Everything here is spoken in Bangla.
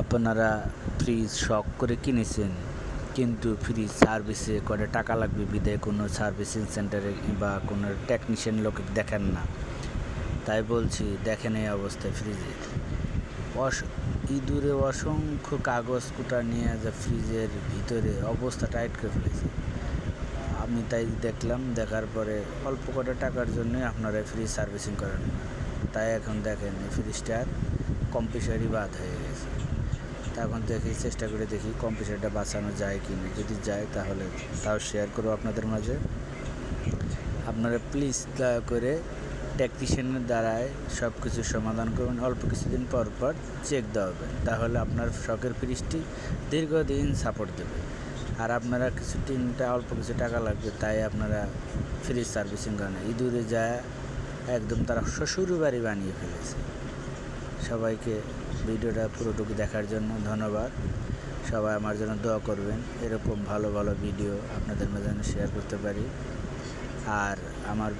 আপনারা ফ্রিজ শখ করে কিনেছেন, কিন্তু ফ্রিজ সার্ভিসে করে টাকা লাগবে বিধায় কোনো সার্ভিসিং সেন্টারে বা কোনো টেকনিশিয়ান লোকে দেখেন না। তাই বলছি, দেখেন এই অবস্থায় ফ্রিজে ইঁদুরে অসংখ্য কাগজ কুটা নিয়ে যা ফ্রিজের ভিতরে অবস্থা টাইট করে ফেলেছে। আমি তাই দেখলাম, দেখার পরে অল্প কটা টাকার জন্যই আপনারা ফ্রিজ সার্ভিসিং করেন না। তাই এখন দেখেন এই ফ্রিজটার কম্প্রেসারই বাদ হয়ে গেছে। এখন চেষ্টা করে দেখি কম্প্রেসারটা বাঁচানো যায় কি না। যদি যায় তাহলে তাও শেয়ার করবো আপনাদের মাঝে। আপনারা প্লিজ দয়া করে টেকনিশিয়ানের দ্বারায় সব কিছু সমাধান করবেন। অল্প কিছুদিন পর পর চেক দেওয়াবেন, তাহলে আপনার শখের ফ্রিজটি দীর্ঘদিন সাপোর্ট দেবে। আর আপনারা অল্প কিছু টাকা লাগবে, তাই আপনারা ফ্রিজ সার্ভিসিং করেন। ইঁদুরে যায় একদম তারা শ্বশুর বাড়ি বানিয়ে ফেলেছে। সবাইকে ভিডিওটা পুরোটুকু দেখার জন্য ধন্যবাদ। সবাই আমার জন্য দোয়া করবেন, এরকম ভালো ভালো ভিডিও আপনাদের মাঝে শেয়ার করতে পারি। আর আমার